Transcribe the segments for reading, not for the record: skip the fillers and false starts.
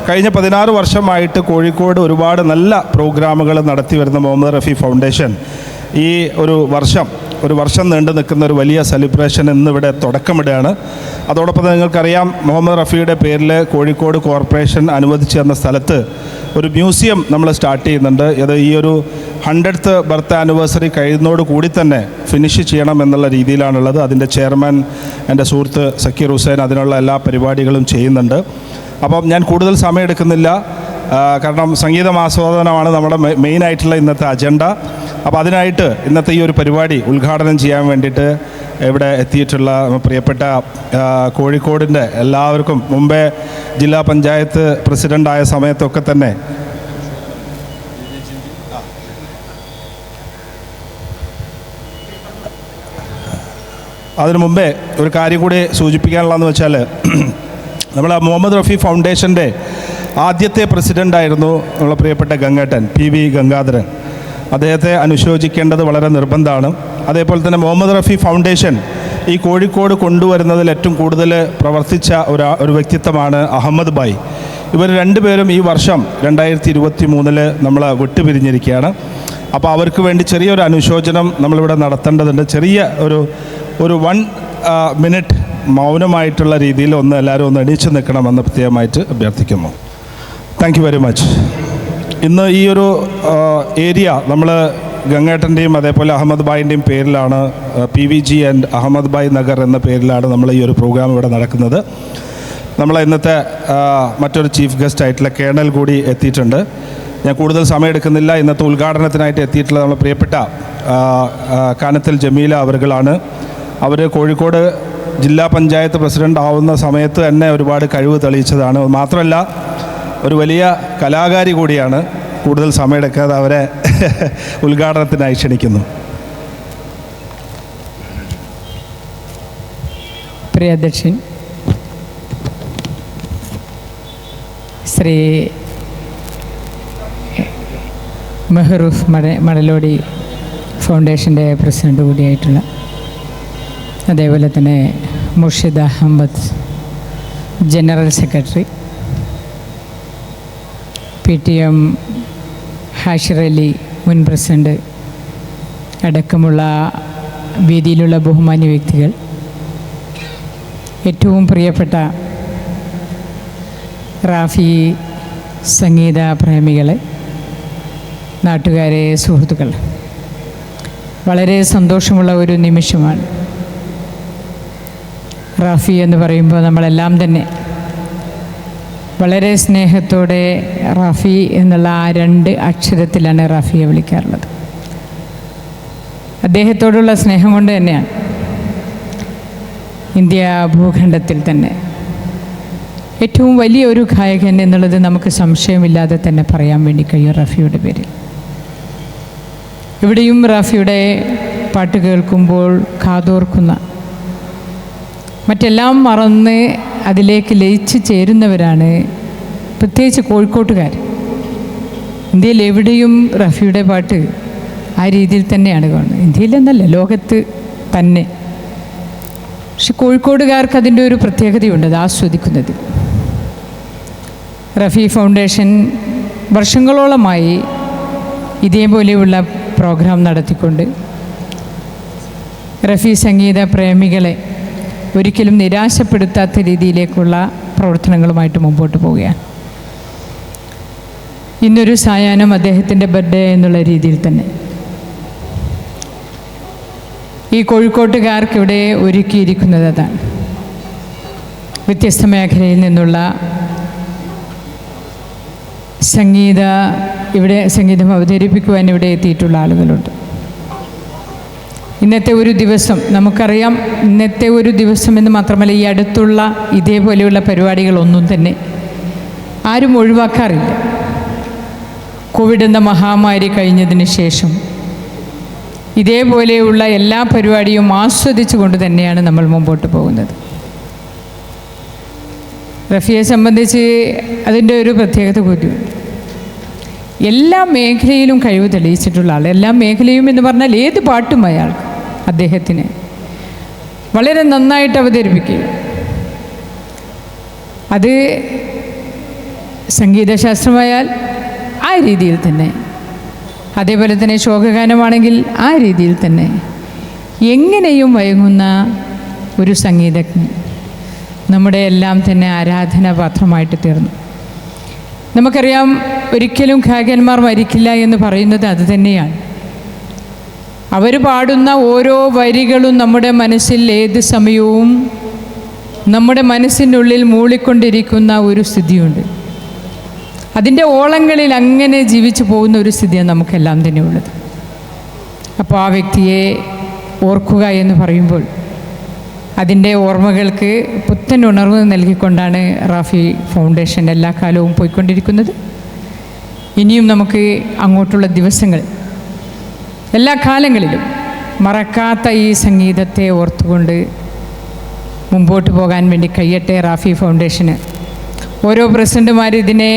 കഴിഞ്ഞ 16 വർഷമായിട്ട് കോഴിക്കോട് ഒരുപാട് നല്ല പ്രോഗ്രാമുകൾ നടത്തി വരുന്ന മുഹമ്മദ് റഫി ഫൗണ്ടേഷൻ ഈ ഒരു വർഷം നീണ്ടു നിൽക്കുന്ന ഒരു വലിയ സെലിബ്രേഷൻ ഇന്നിവിടെ തുടക്കമിടുകയാണ്. അതോടൊപ്പം നിങ്ങൾക്കറിയാം, മുഹമ്മദ് റഫിയുടെ പേരിൽ കോഴിക്കോട് കോർപ്പറേഷൻ അനുവദിച്ചു തന്ന സ്ഥലത്ത് ഒരു മ്യൂസിയം നമ്മൾ സ്റ്റാർട്ട് ചെയ്യുന്നുണ്ട്. ഇത് ഈ ഒരു 100th ബർത്ത് ആനിവേഴ്സറി കഴിയുന്നതോട് കൂടി തന്നെ ഫിനിഷ് ചെയ്യണം എന്നുള്ള രീതിയിലാണുള്ളത്. അതിൻ്റെ ചെയർമാൻ എൻ്റെ സുഹൃത്ത് സക്കീർ ഹുസൈൻ അതിനുള്ള എല്ലാ പരിപാടികളും ചെയ്യുന്നുണ്ട്. അപ്പം ഞാൻ കൂടുതൽ സമയം എടുക്കുന്നില്ല, കാരണം സംഗീതമാസ്വാദനമാണ് നമ്മുടെ മെയിനായിട്ടുള്ള ഇന്നത്തെ അജണ്ട. അപ്പോൾ അതിനായിട്ട് ഇന്നത്തെ ഈ ഒരു പരിപാടി ഉദ്ഘാടനം ചെയ്യാൻ വേണ്ടിയിട്ട് ഇവിടെ എത്തിയിട്ടുള്ള പ്രിയപ്പെട്ട കോഴിക്കോടിൻ്റെ എല്ലാവർക്കും, മുമ്പേ ജില്ലാ പഞ്ചായത്ത് പ്രസിഡൻ്റായ സമയത്തൊക്കെ തന്നെ അതിനു മുമ്പേ ഒരു കാര്യം കൂടി സൂചിപ്പിക്കാനുള്ളതെന്ന് വെച്ചാൽ, നമ്മൾ മുഹമ്മദ് റഫി ഫൗണ്ടേഷൻ്റെ ആദ്യത്തെ പ്രസിഡൻ്റായിരുന്നു നമ്മളെ പ്രിയപ്പെട്ട ഗംഗേട്ടൻ PV ഗംഗാധരൻ. അദ്ദേഹത്തെ അനുശോചിക്കേണ്ടത് വളരെ നിർബന്ധമാണ്. അതേപോലെ തന്നെ മുഹമ്മദ് റഫി ഫൗണ്ടേഷൻ ഈ കോഴിക്കോട് കൊണ്ടുവരുന്നതിൽ ഏറ്റവും കൂടുതൽ പ്രവർത്തിച്ച ഒരു വ്യക്തിത്വമാണ് അഹമ്മദ് ഭായ്. ഇവർ രണ്ടുപേരും ഈ വർഷം 2023 നമ്മൾ വിട്ടുപിരിഞ്ഞിരിക്കുകയാണ്. അപ്പോൾ അവർക്ക് വേണ്ടി ചെറിയൊരു അനുശോചനം നമ്മളിവിടെ നടത്തേണ്ടതുണ്ട്. ചെറിയ ഒരു 1 മിനിറ്റ് മൗനമായിട്ടുള്ള രീതിയിൽ എല്ലാവരും ഒന്ന് എണീച്ചു നിൽക്കണമെന്ന് പ്രത്യേകമായിട്ട് അഭ്യർത്ഥിക്കുന്നു. Thank you very much. ഇന്ന് ഈ ഒരു ഏരിയ നമ്മൾ ഗംഗേട്ടൻ്റെയും അതേപോലെ അഹമ്മദ് ഭായിൻ്റെയും പേരിലാണ്, PVG ആൻഡ് അഹമ്മദ് ഭായ് നഗർ എന്ന പേരിലാണ് നമ്മൾ ഈ ഒരു പ്രോഗ്രാം ഇവിടെ നടക്കുന്നത്. നമ്മൾ ഇന്നത്തെ മറ്റൊരു ചീഫ് ഗസ്റ്റ് ആയിട്ടുള്ള കേണൽ കൂടി എത്തിയിട്ടുണ്ട്. ഞാൻ കൂടുതൽ സമയം എടുക്കുന്നില്ല. ഇന്നത്തെ ഉദ്ഘാടനത്തിനായിട്ട് എത്തിയിട്ടുള്ള നമ്മൾ പ്രിയപ്പെട്ട കാനത്തിൽ ജമീല അവർകളാണ്. അവർ കോഴിക്കോട് ജില്ലാ പഞ്ചായത്ത് പ്രസിഡൻ്റ് ആവുന്ന സമയത്ത് തന്നെ ഒരുപാട് കഴിവ് തെളിയിച്ചതാണ്. മാത്രമല്ല ഒരു വലിയ കലാകാരി കൂടിയാണ്. കൂടുതൽ സമയമെടുക്കാതെ അവരെ ഉദ്ഘാടനത്തിനായി ക്ഷണിക്കുന്നു. പ്രിയ അധ്യക്ഷൻ ശ്രീ മെഹറൂഫ് മടലോടി ഫൗണ്ടേഷൻ്റെ പ്രസിഡൻ്റ് കൂടിയായിട്ടുള്ള, അതേപോലെ തന്നെ Murshid Ahammed general secretary, PTM Hashir Ali മുൻ പ്രസിഡൻ്റ് അടക്കമുള്ള വേദിയിലുള്ള ബഹുമാന്യ വ്യക്തികൾ, ഏറ്റവും പ്രിയപ്പെട്ട റാഫി സംഗീത പ്രേമികളെ, നാട്ടുകാരെ, സുഹൃത്തുക്കൾ, വളരെ സന്തോഷമുള്ള ഒരു നിമിഷമാണ്. റാഫി എന്ന് പറയുമ്പോൾ നമ്മളെല്ലാം തന്നെ വളരെ സ്നേഹത്തോടെ റാഫി എന്നുള്ള ആ 2 അക്ഷരത്തിലാണ് റാഫിയെ വിളിക്കാറുള്ളത്. അദ്ദേഹത്തോടുള്ള സ്നേഹം കൊണ്ട് തന്നെയാണ് ഇന്ത്യ ഭൂഖണ്ഡത്തിൽ തന്നെ ഏറ്റവും വലിയ ഒരു ഗായകൻ എന്നുള്ളത് നമുക്ക് സംശയമില്ലാതെ തന്നെ പറയാൻ വേണ്ടി കഴിയും റാഫിയുടെ പേരിൽ. എവിടെയും റാഫിയുടെ പാട്ട് കേൾക്കുമ്പോൾ കാതോർക്കുന്ന, മറ്റെല്ലാം മറന്ന് അതിലേക്ക് ലയിച്ച് ചേരുന്നവരാണ് പ്രത്യേകിച്ച് കോഴിക്കോട്ടുകാർ. ഇന്ത്യയിൽ എവിടെയും റാഫിയുടെ പാട്ട് ആ രീതിയിൽ തന്നെയാണ് കാണുന്നത്. ഇന്ത്യയിലെന്നല്ല, ലോകത്ത് തന്നെ. പക്ഷെ കോഴിക്കോടുകാർക്ക് അതിൻ്റെ ഒരു പ്രത്യേകതയുണ്ട്, അത് ആസ്വദിക്കുന്നത്. റഫി ഫൗണ്ടേഷൻ വർഷങ്ങളോളമായി ഇതേപോലെയുള്ള പ്രോഗ്രാം നടത്തിക്കൊണ്ട് റഫി സംഗീത പ്രേമികളെ ഒരിക്കലും നിരാശപ്പെടുത്താത്ത രീതിയിലേക്കുള്ള പ്രവർത്തനങ്ങളുമായിട്ട് മുമ്പോട്ട് പോവുകയാണ്. ഇന്നൊരു സായാഹ്നം അദ്ദേഹത്തിൻ്റെ ബർത്ത്ഡേ എന്നുള്ള രീതിയിൽ തന്നെ ഈ കോഴിക്കോട്ടുകാർക്കിവിടെ ഒരുക്കിയിരിക്കുന്നത് അതാണ്. വ്യത്യസ്ത മേഖലയിൽ നിന്നുള്ള സംഗീതം അവതരിപ്പിക്കുവാൻ ഇവിടെ എത്തിയിട്ടുള്ള ആളുകളുണ്ട്. ഇന്നത്തെ ഒരു ദിവസം നമുക്കറിയാം, ഇന്നത്തെ ഒരു ദിവസം എന്ന് മാത്രമല്ല, ഈ അടുത്തുള്ള ഇതേപോലെയുള്ള പരിപാടികളൊന്നും തന്നെ ആരും ഒഴിവാക്കാറില്ല. കോവിഡ് എന്ന മഹാമാരി കഴിഞ്ഞതിന് ശേഷം ഇതേപോലെയുള്ള എല്ലാ പരിപാടിയും ആസ്വദിച്ചു കൊണ്ട് തന്നെയാണ് നമ്മൾ മുമ്പോട്ട് പോകുന്നത്. റഫിയെ സംബന്ധിച്ച് അതിൻ്റെ ഒരു പ്രത്യേകത കൂടിയുണ്ട്. എല്ലാ മേഖലയിലും കഴിവ് തെളിയിച്ചിട്ടുള്ള ആൾ. എല്ലാ മേഖലയും എന്ന് പറഞ്ഞാൽ ഏത് പാട്ടും അദ്ദേഹത്തിന് വളരെ നന്നായിട്ട് അവതരിപ്പിക്കുക. അത് സംഗീതശാസ്ത്രമായാൽ ആ രീതിയിൽ തന്നെ, അതേപോലെ തന്നെ ശോകഗാനമാണെങ്കിൽ ആ രീതിയിൽ തന്നെ എങ്ങനെയും വഴങ്ങുന്ന ഒരു സംഗീതജ്ഞൻ നമ്മുടെ എല്ലാം തന്നെ ആരാധനാപാത്രമായിട്ട് തീർന്നു. നമുക്കറിയാം, ഒരിക്കലും ഗായകന്മാർ മരിക്കില്ല എന്ന് പറയുന്നത് അതുതന്നെയാണ്. അവർ പാടുന്ന ഓരോ വരികളും നമ്മുടെ മനസ്സിൽ ഏത് സമയവും നമ്മുടെ മനസ്സിൻ്റെ ഉള്ളിൽ മൂളിക്കൊണ്ടിരിക്കുന്ന ഒരു സ്ഥിതിയുണ്ട്. അതിൻ്റെ ഓളങ്ങളിൽ അങ്ങനെ ജീവിച്ചു പോകുന്ന ഒരു സ്ഥിതിയാണ് നമുക്കെല്ലാം തന്നെ ഉള്ളത്. അപ്പോൾ ആ വ്യക്തിയെ ഓർക്കുക എന്ന് പറയുമ്പോൾ അതിൻ്റെ ഓർമ്മകൾക്ക് പുത്തൻ ഉണർവ് നൽകിക്കൊണ്ടാണ് റാഫി ഫൗണ്ടേഷൻ എല്ലാ കാലവും പോയിക്കൊണ്ടിരിക്കുന്നത്. ഇനിയും നമുക്ക് അങ്ങോട്ടുള്ള ദിവസങ്ങൾ എല്ലാ കാലങ്ങളിലും മറക്കാത്ത ഈ സംഗീതത്തെ ഓർത്തുകൊണ്ട് മുമ്പോട്ട് പോകാൻ വേണ്ടി കഴിയട്ടെ റാഫി ഫൗണ്ടേഷന്. ഓരോ പ്രസിഡന്റുമാർ ഇതിനെ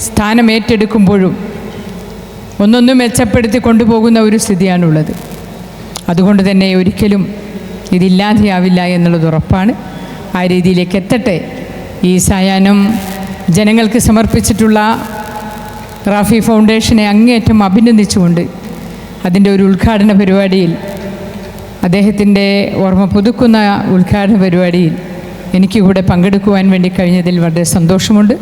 സ്ഥാനമേറ്റെടുക്കുമ്പോഴും ഒന്നൊന്നും മെച്ചപ്പെടുത്തി കൊണ്ടുപോകുന്ന ഒരു സ്ഥിതിയാണുള്ളത്. അതുകൊണ്ട് തന്നെ ഒരിക്കലും ഇതില്ലാതെയാവില്ല എന്നുള്ളത് ഉറപ്പാണ്. ആ രീതിയിലേക്ക് എത്തട്ടെ. ഈ സായാഹ്നം ജനങ്ങൾക്ക് സമർപ്പിച്ചിട്ടുള്ള റാഫി ഫൗണ്ടേഷനെ അങ്ങേയറ്റം അഭിനന്ദിച്ചുകൊണ്ട് അതിൻ്റെ ഒരു ഉദ്ഘാടന പരിപാടിയിൽ, അദ്ദേഹത്തിൻ്റെ ഓർമ്മ പുതുക്കുന്ന ഉദ്ഘാടന പരിപാടിയിൽ എനിക്ക് കൂടെ പങ്കെടുക്കുവാൻ വേണ്ടി കഴിഞ്ഞതിൽ വളരെ സന്തോഷമുണ്ട്.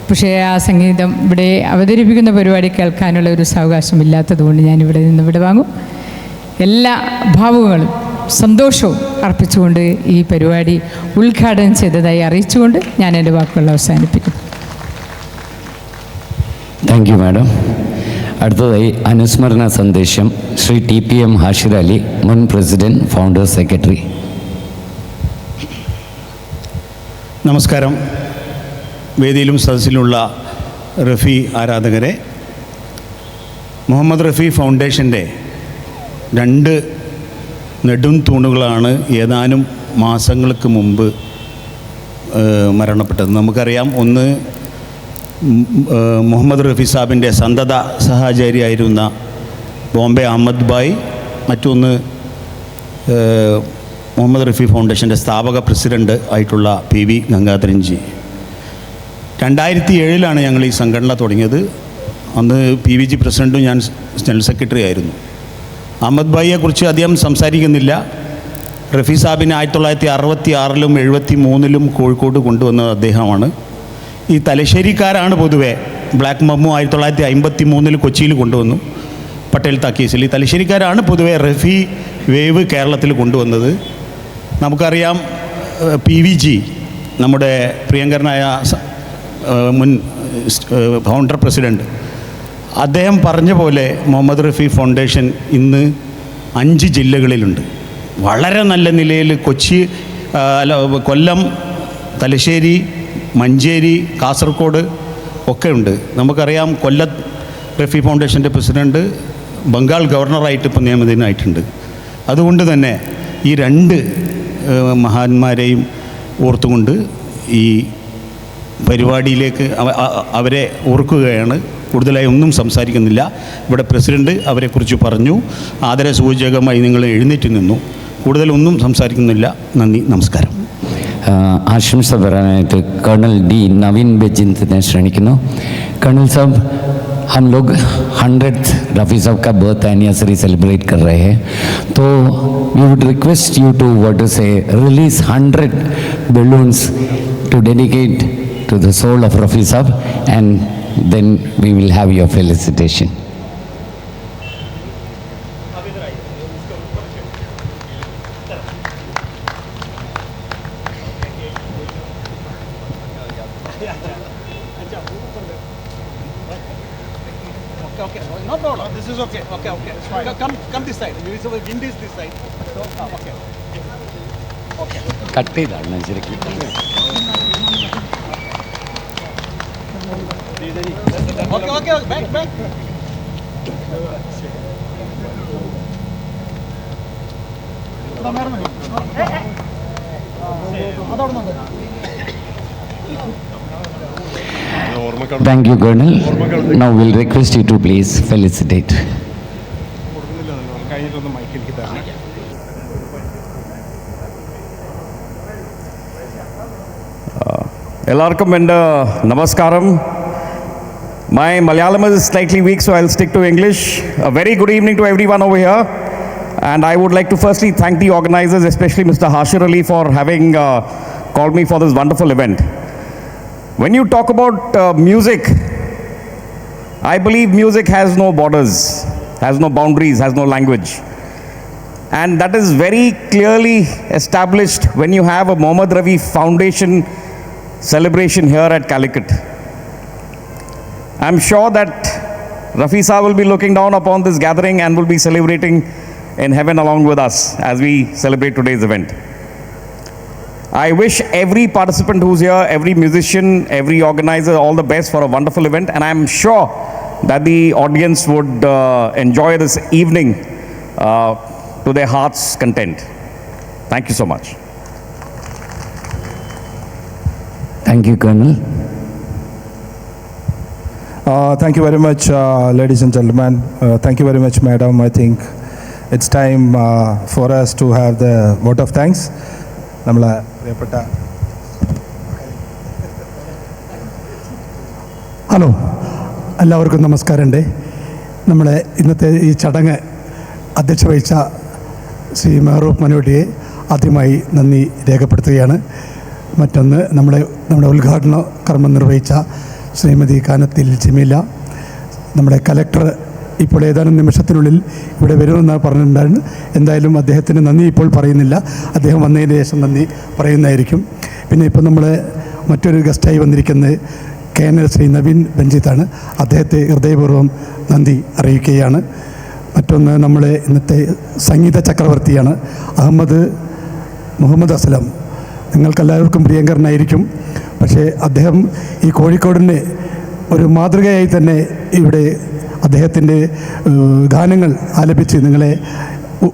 പക്ഷേ ആ സംഗീതം ഇവിടെ അവതരിപ്പിക്കുന്ന പരിപാടി കേൾക്കാനുള്ള ഒരു സാവകാശമില്ലാത്തതുകൊണ്ട് ഞാനിവിടെ നിന്ന് വിടവാങ്ങും. എല്ലാ ഭാവുകളും സന്തോഷവും അർപ്പിച്ചുകൊണ്ട് ഈ പരിപാടി ഉദ്ഘാടനം ചെയ്തതായി അറിയിച്ചുകൊണ്ട് ഞാൻ എൻ്റെ വാക്കുകൾ അവസാനിപ്പിക്കുന്നു. Thank you madam. അടുത്തതായി അനുസ്മരണ സന്ദേശം ശ്രീ TPM ഹാഷിർ അലി, മുൻ പ്രസിഡന്റ്, ഫൗണ്ടർ സെക്രട്ടറി. നമസ്കാരം. വേദിയിലും സദസ്സിലുള്ള റഫി ആരാധകരെ, മുഹമ്മദ് റഫി ഫൗണ്ടേഷൻ്റെ 2 നെടും തൂണുകളാണ് ഏതാനും മാസങ്ങൾക്ക് മുമ്പ് മരണപ്പെട്ടത്. നമുക്കറിയാം, ഒന്ന് മുഹമ്മദ് റഫി സാബിൻ്റെ സന്തത സഹചാരിയായിരുന്ന ബോംബെ അഹമ്മദ് ബായ്, മറ്റൊന്ന് മുഹമ്മദ് റഫി ഫൗണ്ടേഷൻ്റെ സ്ഥാപക പ്രസിഡൻ്റ് ആയിട്ടുള്ള PV ഗംഗാധരൻജി. 2007 ഞങ്ങൾ ഈ സംഘടന തുടങ്ങിയത്. അന്ന് PVG പ്രസിഡൻറ്റും ഞാൻ ജനറൽ സെക്രട്ടറി ആയിരുന്നു. അഹമ്മദ് ബായിയെക്കുറിച്ച് അധികം സംസാരിക്കുന്നില്ല. റഫി സാബിനെ 1966-ലും 1973-ലും കോഴിക്കോട് കൊണ്ടുവന്നത് അദ്ദേഹമാണ്. ഈ തലശ്ശേരിക്കാരാണ് പൊതുവേ. ബ്ലാക്ക് മമ്മു 1953-ൽ കൊച്ചിയിൽ കൊണ്ടുവന്നു, പട്ടേൽ താക്കീസിൽ. ഈ തലശ്ശേരിക്കാരാണ് പൊതുവേ റഫി വേവ് കേരളത്തിൽ കൊണ്ടുവന്നത്. നമുക്കറിയാം, PVG നമ്മുടെ പ്രിയങ്കരനായ മുൻ ഫൗണ്ടർ പ്രസിഡൻറ്റ്, അദ്ദേഹം പറഞ്ഞ പോലെ മുഹമ്മദ് റഫി ഫൗണ്ടേഷൻ ഇന്ന് 5 ജില്ലകളിലുണ്ട്. വളരെ നല്ല നിലയിൽ കൊല്ലം, തലശ്ശേരി, മഞ്ചേരി, കാസർഗോഡ് ഒക്കെ ഉണ്ട്. നമുക്കറിയാം, കൊല്ലം റഫി ഫൗണ്ടേഷൻ്റെ പ്രസിഡൻറ്റ് ബംഗാൾ ഗവർണറായിട്ട് ഇപ്പോൾ നിയമിതനായിട്ടുണ്ട്. അതുകൊണ്ട് തന്നെ ഈ 2 മഹാന്മാരെയും ഓർത്തുകൊണ്ട് ഈ പരിപാടിയിലേക്ക് അവരെ ഓർക്കുകയാണ്. കൂടുതലായി ഒന്നും സംസാരിക്കുന്നില്ല. ഇവിടെ പ്രസിഡൻറ്റ് അവരെക്കുറിച്ച് പറഞ്ഞു. ആദരസൂചകമായി നിങ്ങൾ എഴുന്നേറ്റ് നിന്നു. കൂടുതലൊന്നും സംസാരിക്കുന്നില്ല. നന്ദി, നമസ്കാരം. ആശംസ പറയാനായിട്ട് कर्नल D नवीन बेजिंतने ക്ഷണിക്കുന്നു. कर्नल साहब, हम लोग 100th रफ़ी साहब का बर्थ एनिवर्सरी सेलिब्रेट कर रहे हैं, तो we would request you to release 100 balloons to dedicate to the soul of Rafi Sahab, and then we will have your felicitation. Okay, no problem. This is okay. Okay, it's fine. Come this side. Wind is this side. So, okay. Okay. Cut ചെയ്താണ് ശരിക്കും. Okay, back. Thank you, Colonel. Now we'll request you to please felicitate. Ellarkum and Namaskaram. My Malayalam is slightly weak, so I'll stick to English. A very good evening to everyone over here. And I would like to firstly thank the organizers, especially Mr. Hashir Ali, for having called me for this wonderful event. When you talk about music, I believe music has no borders, has no boundaries, has no language. And that is very clearly established when you have a Mohammad Rafi Foundation celebration here at Calicut. I'm sure that Rafi Saab will be looking down upon this gathering and will be celebrating in heaven along with us as we celebrate today's event. I wish every participant who's here, every musician, every organizer, all the best for a wonderful event, and I'm sure that the audience would enjoy this evening to their heart's content. Thank you so much. Thank you, Colonel. Thank you very much, ladies and gentlemen. Thank you very much, madam. I think it's time for us to have the vote of thanks. നമ്മളെ പ്രിയപ്പെട്ട hello, എല്ലാവർക്കും നമസ്കാരമുണ്ട്. നമ്മളെ ഇന്നത്തെ ഈ ചടങ്ങ് അധ്യക്ഷ വഹിച്ച ശ്രീ മെഹറൂഫ് മനോഡിയെ ആദ്യമായി നന്ദി രേഖപ്പെടുത്തുകയാണ്. മറ്റൊന്ന് നമ്മുടെ ഉദ്ഘാടന കർമ്മം നിർവഹിച്ച ശ്രീമതി കാനത്തിൽ ജമീല, നമ്മുടെ കലക്ടർ ഇപ്പോൾ ഏതാനും നിമിഷത്തിനുള്ളിൽ ഇവിടെ വരുമെന്ന് പറഞ്ഞിട്ടുണ്ടായിരുന്നു. എന്തായാലും അദ്ദേഹത്തിന് നന്ദി ഇപ്പോൾ പറയുന്നില്ല, അദ്ദേഹം വന്നതിന് ശേഷം നന്ദി പറയുന്നതായിരിക്കും. പിന്നെ ഇപ്പോൾ നമ്മൾ മറ്റൊരു ഗസ്റ്റായി വന്നിരിക്കുന്നത് കേണൽ ശ്രീ നവീൻ ബെഞ്ചിത്താണ്. അദ്ദേഹത്തെ ഹൃദയപൂർവ്വം നന്ദി അറിയിക്കുകയാണ്. മറ്റൊന്ന് നമ്മളെ ഇന്നത്തെ സംഗീത ചക്രവർത്തിയാണ് മുഹമ്മദ് അസ്ലം. നിങ്ങൾക്കെല്ലാവർക്കും പ്രിയങ്കരനായിരിക്കും. പക്ഷേ അദ്ദേഹം ഈ കോഴിക്കോടിനെ ഒരു മാതൃകയായി തന്നെ ഇവിടെ അദ്ദേഹത്തിൻ്റെ ഗാനങ്ങൾ ആലപിച്ച് നിങ്ങളെ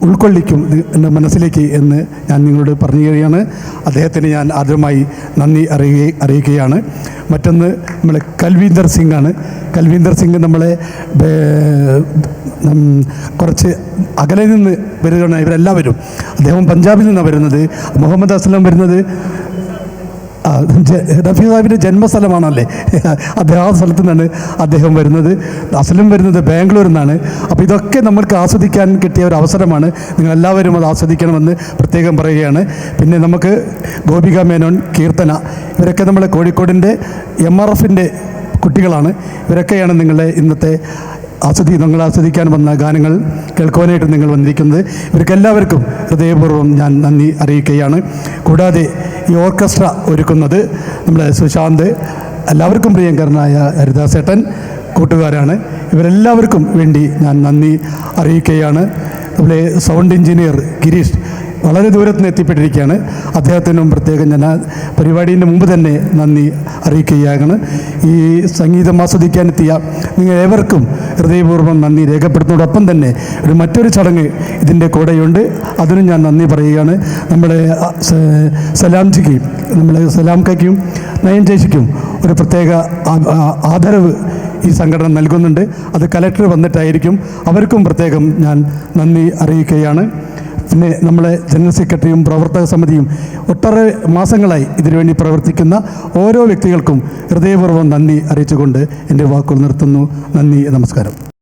ഉൾക്കൊള്ളിക്കും എൻ്റെ മനസ്സിലേക്ക് എന്ന് ഞാൻ നിങ്ങളോട് പറയുകയാണ്. അദ്ദേഹത്തിന് ഞാൻ ആദ്യമായി നന്ദി അറിയിക്കുകയാണ്. മറ്റൊന്ന് നമ്മളെ കൽവീന്ദർ സിംഗ് ആണ്. കൽവീന്ദർ സിംഗ് നമ്മളെ കുറച്ച് അകലെ നിന്ന് വരികയാണ് ഇവരെല്ലാവരും. അദ്ദേഹം പഞ്ചാബിൽ നിന്നാണ് വരുന്നത്. മുഹമ്മദ് അസ്ലം വരുന്നത് റഫി സാഹിബിൻ്റെ ജന്മസ്ഥലമാണല്ലേ, അദ്ദേഹം ആ സ്ഥലത്തു നിന്നാണ് അദ്ദേഹം വരുന്നത്. അസ്ലം വരുന്നത് ബാംഗ്ലൂരിൽ നിന്നാണ്. അപ്പോൾ ഇതൊക്കെ നമ്മൾക്ക് ആസ്വദിക്കാൻ കിട്ടിയ ഒരു അവസരമാണ്. നിങ്ങളെല്ലാവരും അത് ആസ്വദിക്കണമെന്ന് പ്രത്യേകം പറയുകയാണ്. പിന്നെ നമുക്ക് ഗോപിക മേനോൻ, കീർത്തന, ഇവരൊക്കെ നമ്മളെ കോഴിക്കോടിൻ്റെ MRFൻ്റെ കുട്ടികളാണ്. ഇവരൊക്കെയാണ് നിങ്ങളെ ഇന്നത്തെ നിങ്ങൾ ആസ്വദിക്കാൻ വന്ന ഗാനങ്ങൾ കേൾക്കുവാനായിട്ട് നിങ്ങൾ വന്നിരിക്കുന്നത്. ഇവർക്കെല്ലാവർക്കും ഹൃദയപൂർവ്വം ഞാൻ നന്ദി അറിയിക്കുകയാണ്. കൂടാതെ ഈ ഓർക്കസ്ട്ര ഒരുക്കുന്നത് നമ്മുടെ സുശാന്ത്, എല്ലാവർക്കും പ്രിയങ്കരനായ ഹരിദാസേട്ടൻ, കൂട്ടുകാരാണ്. ഇവരെല്ലാവർക്കും വേണ്ടി ഞാൻ നന്ദി അറിയിക്കുകയാണ്. നമ്മുടെ സൗണ്ട് എഞ്ചിനീയർ ഗിരീഷ് വളരെ ദൂരത്ത് നിന്ന് എത്തിപ്പെട്ടിരിക്കുകയാണ്. അദ്ദേഹത്തിനും പ്രത്യേകം ഞാൻ പരിപാടിൻ്റെ മുമ്പ് തന്നെ നന്ദി അറിയിക്കുകയാണ്. ഈ സംഗീതം ആസ്വദിക്കാനെത്തിയ നിങ്ങൾ ഏവർക്കും ഹൃദയപൂർവ്വം നന്ദി രേഖപ്പെടുത്തുന്നതോടൊപ്പം തന്നെ മറ്റൊരു ചടങ്ങ് ഇതിൻ്റെ കൂടെയുണ്ട്, അതിനും ഞാൻ നന്ദി പറയുകയാണ്. നമ്മുടെ സലാംജിക്ക്, നമ്മളെ സലാംക്കയ്ക്കും നയൻ ചേച്ചിക്കും ഒരു പ്രത്യേക ആദരവ് ഈ സംഘടന നൽകുന്നുണ്ട്. അത് കലക്ടർ വന്നിട്ടായിരിക്കും. അവർക്കും പ്രത്യേകം ഞാൻ നന്ദി അറിയിക്കുകയാണ്. പിന്നെ നമ്മളെ ജനറൽ സെക്രട്ടറിയും പ്രവർത്തക സമിതിയും ഒട്ടേറെ മാസങ്ങളായി ഇതിനുവേണ്ടി പ്രവർത്തിക്കുന്ന ഓരോ വ്യക്തികൾക്കും ഹൃദയപൂർവ്വം നന്ദി അറിയിച്ചുകൊണ്ട് എൻ്റെ വാക്കുകൾ നിർത്തുന്നു. നന്ദി, നമസ്കാരം.